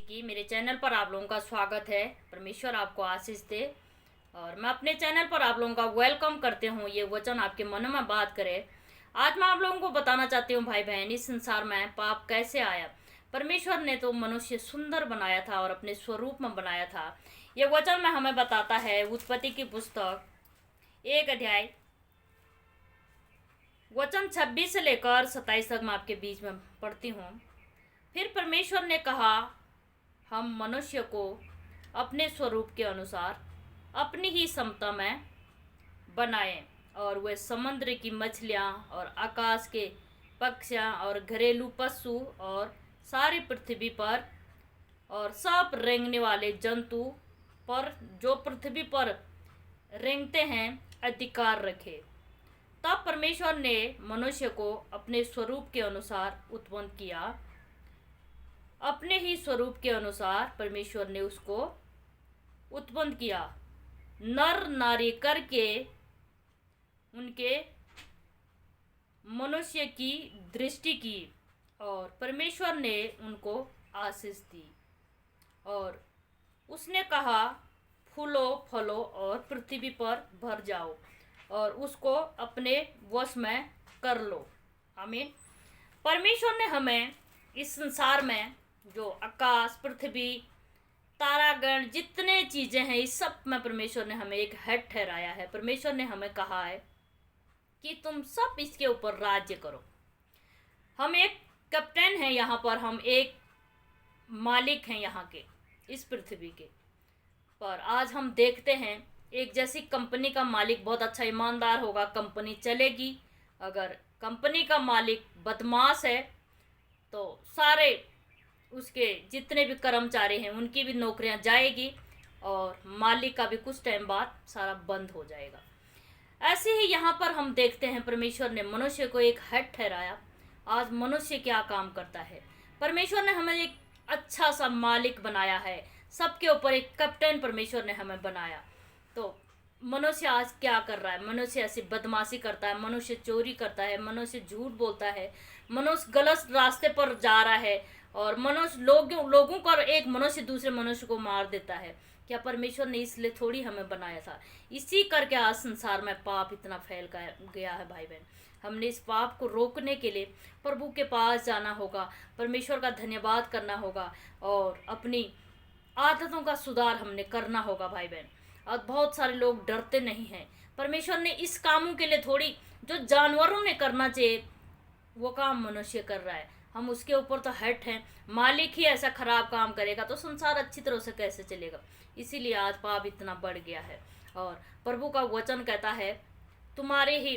की मेरे चैनल पर आप लोगों का स्वागत है। परमेश्वर आपको आशीष दे। और मैं अपने चैनल पर आप लोगों का वेलकम करते हूँ। ये वचन आपके मन में बात करे। आज मैं आप लोगों को बताना चाहती हूँ भाई बहन, इस संसार में पाप कैसे आया। परमेश्वर ने तो मनुष्य सुंदर बनाया था और अपने स्वरूप में बनाया था। ये वचन में हमें बताता है उत्पत्ति की पुस्तक 1 अध्याय वचन 26 से लेकर 27 तक मैं आपके बीच में पढ़ती हूँ। फिर परमेश्वर ने कहा, हम मनुष्य को अपने स्वरूप के अनुसार अपनी ही समता में बनाएं और वे समुद्र की मछलियाँ और आकाश के पक्षियाँ और घरेलू पशु और सारी पृथ्वी पर और सब रेंगने वाले जंतु पर जो पृथ्वी पर रेंगते हैं अधिकार रखे। तब परमेश्वर ने मनुष्य को अपने स्वरूप के अनुसार उत्पन्न किया। अपने ही स्वरूप के अनुसार परमेश्वर ने उसको उत्पन्न किया, नर नारी करके उनके मनुष्य की दृष्टि की और परमेश्वर ने उनको आशीष दी। और उसने कहा, फूलो फलो और पृथ्वी पर भर जाओ और उसको अपने वश में कर लो। आमीन। परमेश्वर ने हमें इस संसार में जो आकाश, पृथ्वी, तारागण, जितने चीज़ें हैं, इस सब में परमेश्वर ने हमें एक हेड ठहराया है। परमेश्वर ने हमें कहा है कि तुम सब इसके ऊपर राज्य करो। हम एक कैप्टन हैं यहाँ पर, हम एक मालिक हैं यहाँ के, इस पृथ्वी के। पर आज हम देखते हैं एक जैसी कंपनी का मालिक बहुत अच्छा ईमानदार होगा, कंपनी चलेगी। अगर कंपनी का मालिक बदमाश है तो सारे उसके जितने भी कर्मचारी हैं उनकी भी नौकरियां जाएगी और मालिक का भी कुछ टाइम बाद सारा बंद हो जाएगा। ऐसे ही यहाँ पर हम देखते हैं परमेश्वर ने मनुष्य को एक हेड ठहराया। आज मनुष्य क्या काम करता है? परमेश्वर ने हमें एक अच्छा सा मालिक बनाया है, सबके ऊपर एक कैप्टन परमेश्वर ने हमें बनाया। तो मनुष्य आज क्या कर रहा है? मनुष्य ऐसी बदमाशी करता है, मनुष्य चोरी करता है, मनुष्य झूठ बोलता है, मनुष्य गलत रास्ते पर जा रहा है और मनुष्य लोगों को एक मनुष्य दूसरे मनुष्य को मार देता है। क्या परमेश्वर ने इसलिए थोड़ी हमें बनाया था? इसी करके आज संसार में पाप इतना फैल गया है भाई बहन। हमने इस पाप को रोकने के लिए प्रभु के पास जाना होगा, परमेश्वर का धन्यवाद करना होगा और अपनी आदतों का सुधार हमने करना होगा भाई बहन। और बहुत सारे लोग डरते नहीं हैं। परमेश्वर ने इस कामों के लिए थोड़ी, जो जानवरों ने करना चाहिए वो काम मनुष्य कर रहा है। हम उसके ऊपर तो हेड हैं। मालिक ही ऐसा खराब काम करेगा तो संसार अच्छी तरह से कैसे चलेगा? इसीलिए आज पाप इतना बढ़ गया है। और प्रभु का वचन कहता है, तुम्हारे ही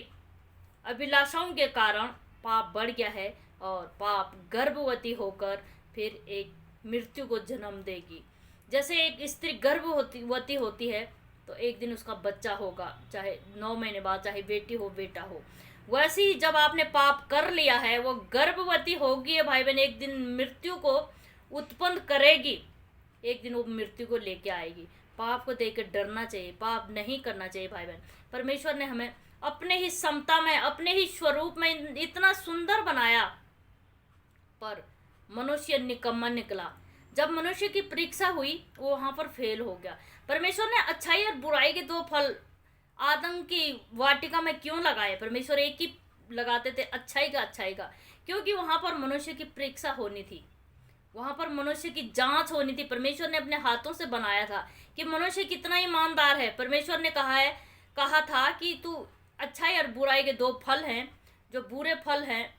अभिलाषाओं के कारण पाप बढ़ गया है और पाप गर्भवती होकर फिर एक मृत्यु को जन्म देगी। जैसे एक स्त्री गर्भवती होती है तो एक दिन उसका बच्चा होगा, चाहे 9 महीने बाद, चाहे बेटी हो बेटा हो। वैसे ही जब आपने पाप कर लिया है, वो गर्भवती होगी भाई बहन, एक दिन मृत्यु को उत्पन्न करेगी, एक दिन वो मृत्यु को लेके आएगी। पाप को देख कर डरना चाहिए, पाप नहीं करना चाहिए भाई बहन। परमेश्वर ने हमें अपने ही समता में, अपने ही स्वरूप में इतना सुंदर बनाया, पर मनुष्य निकम्मा निकला। जब मनुष्य की परीक्षा हुई वो वहाँ पर फेल हो गया। परमेश्वर ने अच्छाई और बुराई के 2 फल आदम की वाटिका में क्यों लगाए? परमेश्वर एक ही लगाते थे, अच्छाई का, क्योंकि वहाँ पर मनुष्य की परीक्षा होनी थी, वहाँ पर मनुष्य की जांच होनी थी। परमेश्वर ने अपने हाथों से बनाया था कि मनुष्य कितना ईमानदार है। परमेश्वर ने कहा था कि तू अच्छाई और बुराई के 2 फल हैं, जो बुरे फल हैं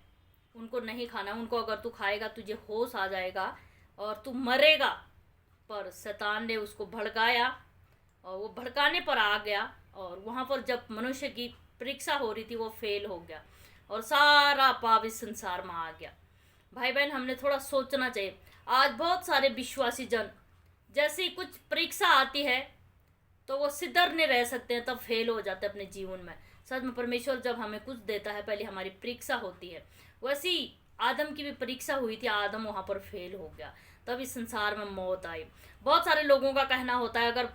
उनको नहीं खाना, उनको अगर तू खाएगा तुझे होश आ जाएगा और तू मरेगा। पर शैतान ने उसको भड़काया और वो भड़काने पर आ गया और वहाँ पर जब मनुष्य की परीक्षा हो रही थी वो फेल हो गया और सारा पाप इस संसार में आ गया। भाई बहन, हमने थोड़ा सोचना चाहिए। आज बहुत सारे विश्वासी जन, जैसे ही कुछ परीक्षा आती है तो वो सिद्धर नहीं रह सकते हैं, तब फेल हो जाते हैं अपने जीवन में। सच में परमेश्वर जब हमें कुछ देता है पहले हमारी परीक्षा होती है। वैसी आदम की भी परीक्षा हुई थी, आदम वहाँ पर फेल हो गया, तब इस संसार में मौत आई। बहुत सारे लोगों का कहना होता है अगर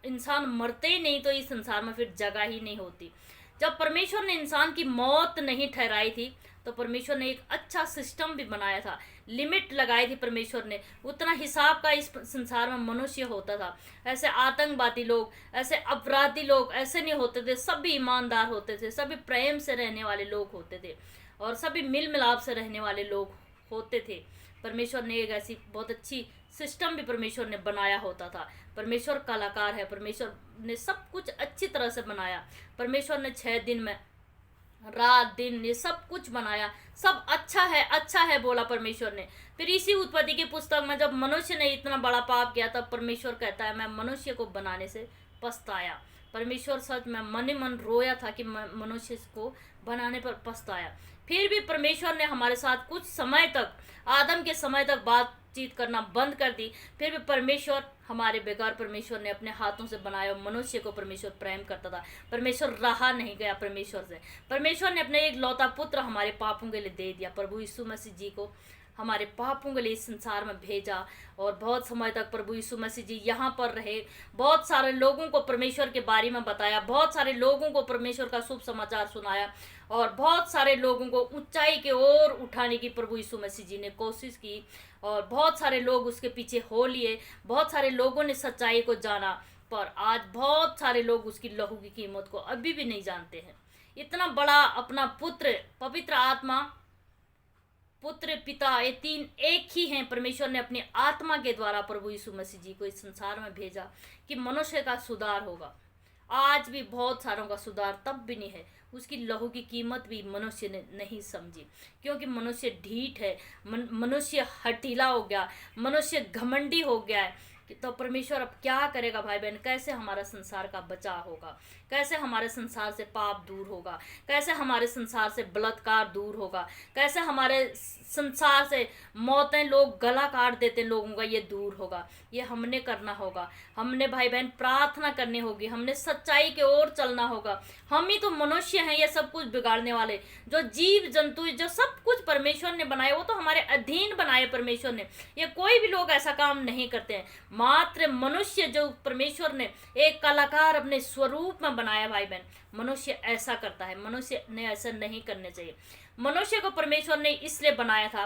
इंसान मरते ही नहीं तो इस संसार में फिर जगह ही नहीं होती। जब परमेश्वर ने इंसान की मौत नहीं ठहराई थी तो तो परमेश्वर ने एक अच्छा सिस्टम भी बनाया था, लिमिट लगाई थी परमेश्वर ने। उतना हिसाब का इस संसार में मनुष्य होता था। ऐसे आतंकवादी लोग, ऐसे अपराधी लोग ऐसे नहीं होते थे। सभी ईमानदार होते थे, सभी प्रेम से रहने वाले लोग होते थे और सभी मिल मिलाप से रहने वाले लोग होते थे। परमेश्वर ने एक ऐसी बहुत अच्छी सिस्टम भी परमेश्वर ने बनाया होता था। परमेश्वर कलाकार है, परमेश्वर ने सब कुछ अच्छी तरह से बनाया। परमेश्वर ने 6 दिन में रात दिन ये सब कुछ बनाया, सब अच्छा है बोला परमेश्वर ने। फिर इसी उत्पत्ति की पुस्तक में जब मनुष्य ने इतना बड़ा पाप किया, तब परमेश्वर कहता है मैं मनुष्य को बनाने से पछताया। परमेश्वर सच में मन ही मन रोया था कि मनुष्य को बनाने पर पछताया। फिर भी परमेश्वर ने हमारे साथ कुछ समय तक, आदम के समय तक बातचीत करना बंद कर दी। फिर भी परमेश्वर हमारे बेकार परमेश्वर ने अपने हाथों से बनाया और मनुष्य को परमेश्वर प्रेम करता था। परमेश्वर रहा नहीं गया परमेश्वर से। परमेश्वर ने अपने एक लौता पुत्र हमारे पापों के लिए दे दिया। प्रभु यीशु मसीह जी को हमारे पापों के लिए इस संसार में भेजा और बहुत समय तक प्रभु यीशु मसीह जी यहाँ पर रहे। बहुत सारे लोगों को परमेश्वर के बारे में बताया, बहुत सारे लोगों को परमेश्वर का शुभ समाचार सुनाया और बहुत सारे लोगों को ऊंचाई की ओर उठाने की प्रभु यीशु मसीह जी ने कोशिश की और बहुत सारे लोग उसके पीछे हो लिए। बहुत सारे लोगों ने सच्चाई को जाना, पर आज बहुत सारे लोग उसकी लहू की कीमत को अभी भी नहीं जानते हैं। इतना बड़ा अपना पुत्र, पवित्र आत्मा, पुत्र, पिता, ये तीन एक ही हैं। परमेश्वर ने अपनी आत्मा के द्वारा प्रभु यीशु मसीह जी को इस संसार में भेजा कि मनुष्य का सुधार होगा। आज भी बहुत सारों का सुधार तब भी नहीं है। उसकी लहू की कीमत भी मनुष्य ने नहीं समझी, क्योंकि मनुष्य ढीठ है, मनुष्य हठीला हो गया, मनुष्य घमंडी हो गया है। तो परमेश्वर अब क्या करेगा भाई बहन? कैसे हमारा संसार का बचाव होगा? कैसे हमारे संसार से पाप दूर होगा? कैसे हमारे संसार से बलात्कार दूर होगा? कैसे हमारे संसार से मौतें, लोग गला काट देते लोगों का, ये दूर होगा? ये हमने करना होगा। हमने भाई बहन प्रार्थना करनी होगी, हमने सच्चाई की ओर चलना होगा। हम ही तो मनुष्य हैं ये सब कुछ बिगाड़ने वाले। जो जीव जंतु, जो सब कुछ परमेश्वर ने बनाए, वो तो हमारे अधीन बनाए परमेश्वर ने। ये कोई भी लोग ऐसा काम नहीं करते हैं। मात्र मनुष्य जो परमेश्वर ने एक कलाकार अपने स्वरूप में बनाया भाई बहन, मनुष्य ऐसा करता है। मनुष्य ने ऐसा नहीं करने चाहिए। मनुष्य को परमेश्वर ने इसलिए बनाया था,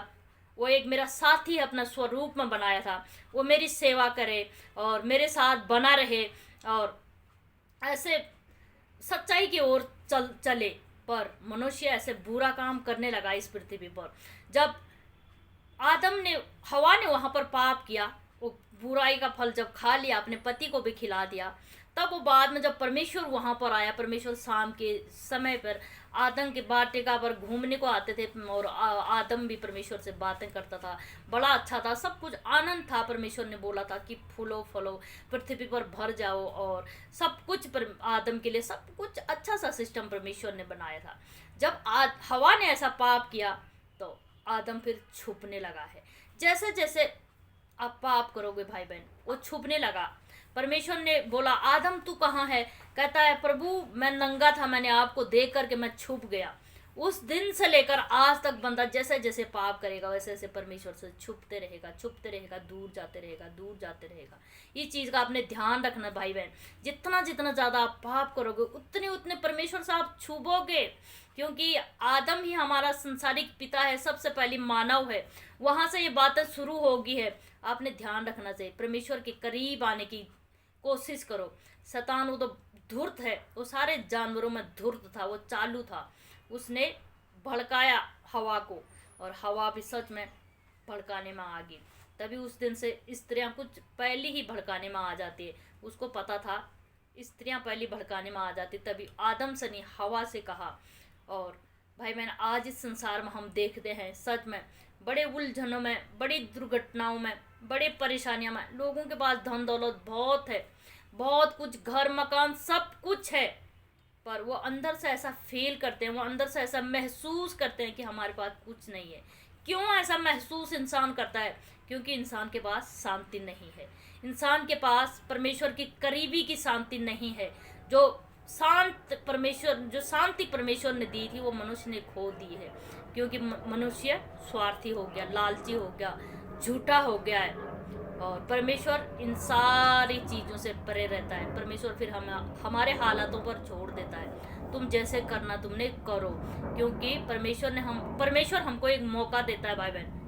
वो एक मेरा साथी अपना स्वरूप में बनाया था। वो मेरी सेवा करे और मेरे साथ बना रहे और ऐसे सच्चाई की ओर चले। पर मनुष्य ऐसे बुरा काम करने लगा इस पृथ्वी पर। जब आदम ने, हवा ने वहाँ पर पाप किया, वो बुराई का फल जब खा लिया, अपने पति को भी खिला दिया, तब वो बाद में जब परमेश्वर वहाँ पर आया, परमेश्वर शाम के समय पर आदम के वाटिका पर घूमने को आते थे और आदम भी परमेश्वर से बातें करता था। बड़ा अच्छा था, सब कुछ आनंद था। परमेश्वर ने बोला था कि फूलो फलो, पृथ्वी पर भर जाओ और सब कुछ आदम के लिए सब कुछ अच्छा सा सिस्टम परमेश्वर ने बनाया था। जब हवा ने ऐसा पाप किया तो आदम फिर छुपने लगा है। जैसे जैसे आप पाप करोगे भाई बहन, वो छुपने लगा। परमेश्वर ने बोला आदम तू कहाँ है? कहता है प्रभु मैं नंगा था, मैंने आपको देख करके मैं छुप गया। उस दिन से लेकर आज तक बंदा जैसे जैसे पाप करेगा वैसे वैसे परमेश्वर से छुपते रहेगा, दूर जाते रहेगा। इस चीज़ का आपने ध्यान रखना भाई बहन। जितना जितना ज़्यादा आप पाप करोगे उतने उतने परमेश्वर से आप छुपोगे, क्योंकि आदम ही हमारा संसारिक पिता है, सबसे पहली मानव है। वहाँ से ये बातें शुरू होगी है। आपने ध्यान रखना चाहिए, परमेश्वर के करीब आने की कोशिश करो। शैतान वो तो धूर्त है, वो सारे जानवरों में धूर्त था, वो चालू था। उसने भड़काया हवा को और हवा भी सच में भड़काने में आ गई। तभी उस दिन से स्त्रियां कुछ पहले ही भड़काने में आ जाती है। उसको पता था स्त्रियां पहले भड़काने में आ जाती, तभी आदम से नहीं हवा से कहा। और भाई मैंने आज इस संसार में हम देखते हैं सच में बड़े उलझनों में, बड़ी दुर्घटनाओं में, बड़े परेशानियों में, लोगों के पास धन दौलत बहुत है, बहुत कुछ, घर मकान सब कुछ है, पर वो अंदर से ऐसा फील करते हैं, वो अंदर से ऐसा महसूस करते हैं कि हमारे पास कुछ नहीं है। क्यों ऐसा महसूस इंसान करता है? क्योंकि इंसान के पास शांति नहीं है। इंसान के पास परमेश्वर की करीबी की शांति नहीं है। जो शांति परमेश्वर ने दी थी वो मनुष्य ने खो दी है, क्योंकि मनुष्य स्वार्थी हो गया, लालची हो गया, झूठा हो गया है। और परमेश्वर इन सारी चीज़ों से परे रहता है। परमेश्वर फिर हमारे हालातों पर छोड़ देता है। तुम जैसे करना तुमने करो, क्योंकि परमेश्वर हमको एक मौका देता है भाई बहन।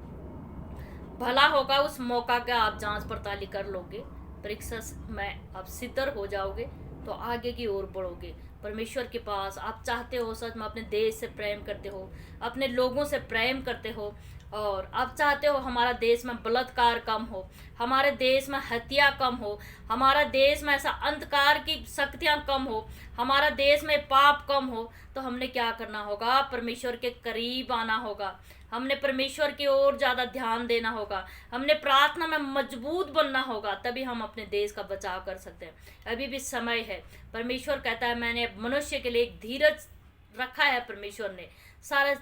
भला होगा उस मौका का आप जांच पड़ताल कर लोगे, परीक्षा में आप सिद्ध हो जाओगे तो आगे की ओर बढ़ोगे परमेश्वर के पास। आप चाहते हो सच में अपने देश से प्रेम करते हो, अपने लोगों से प्रेम करते हो, और आप चाहते हो हमारा देश में बलात्कार कम हो, हमारे देश में हत्या कम हो, हमारा देश में ऐसा अंधकार की शक्तियाँ कम हो, हमारा देश में पाप कम हो, तो हमने क्या करना होगा? परमेश्वर के करीब आना होगा, हमने परमेश्वर की ओर ज़्यादा ध्यान देना होगा, हमने प्रार्थना में मजबूत बनना होगा, तभी हम अपने देश का बचाव कर सकते हैं। अभी भी समय है। परमेश्वर कहता है मैंने मनुष्य के लिए एक धीरज रखा है। परमेश्वर ने सारा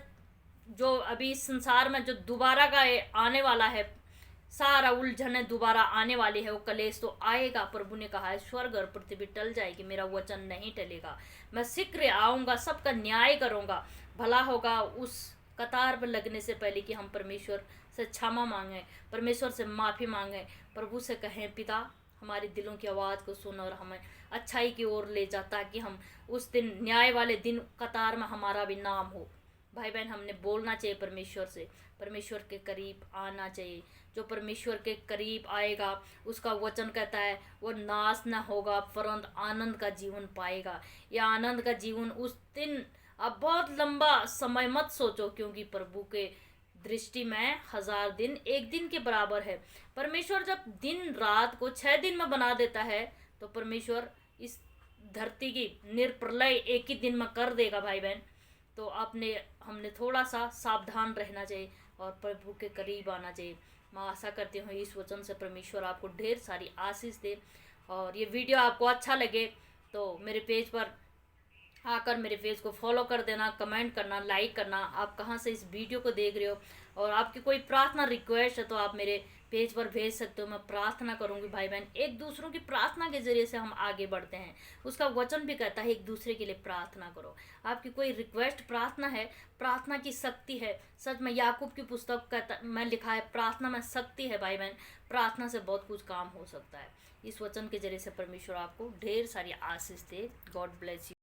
जो अभी इस संसार में जो दोबारा का आने वाला है, सारा उलझने दोबारा आने वाली है, वो कलेश तो आएगा। प्रभु ने कहा है स्वर्ग और पृथ्वी टल जाएगी, मेरा वचन नहीं टलेगा। मैं शीघ्र आऊँगा, सबका न्याय करूँगा। भला होगा उस कतार पर लगने से पहले कि हम परमेश्वर से क्षमा मांगें, परमेश्वर से माफ़ी मांगें, प्रभु से कहें पिता हमारे दिलों की आवाज़ को सुन और हमें अच्छाई की ओर ले जा, ताकि हम उस दिन न्याय वाले दिन कतार में हमारा भी नाम हो। भाई बहन, हमने बोलना चाहिए परमेश्वर से, परमेश्वर के करीब आना चाहिए। जो परमेश्वर के करीब आएगा उसका वचन कहता है वो नाश न होगा परंतु आनंद का जीवन पाएगा। यह आनंद का जीवन उस दिन, अब बहुत लंबा समय मत सोचो, क्योंकि प्रभु के दृष्टि में 1000 दिन एक दिन के बराबर है। परमेश्वर जब दिन रात को 6 दिन में बना देता है, तो परमेश्वर इस धरती की निरप्रलय एक ही दिन में कर देगा भाई बहन। तो हमने थोड़ा सा सावधान रहना चाहिए और प्रभु के करीब आना चाहिए। मैं आशा करती हूँ इस वचन से परमेश्वर आपको ढेर सारी आशीष दे। और ये वीडियो आपको अच्छा लगे तो मेरे पेज पर आकर मेरे पेज को फॉलो कर देना, कमेंट करना, लाइक करना। आप कहाँ से इस वीडियो को देख रहे हो, और आपकी कोई प्रार्थना रिक्वेस्ट है तो आप मेरे पेज पर भेज सकते हो। मैं प्रार्थना करूँगी भाई बहन। एक दूसरों की प्रार्थना के जरिए से हम आगे बढ़ते हैं। उसका वचन भी कहता है एक दूसरे के लिए प्रार्थना करो। आपकी कोई रिक्वेस्ट प्रार्थना है, प्रार्थना की शक्ति है। सच में याकूब की पुस्तक में लिखा है प्रार्थना में शक्ति है भाई बहन। प्रार्थना से बहुत कुछ काम हो सकता है। इस वचन के जरिए से परमेश्वर आपको ढेर सारी आशीष दे। God bless you.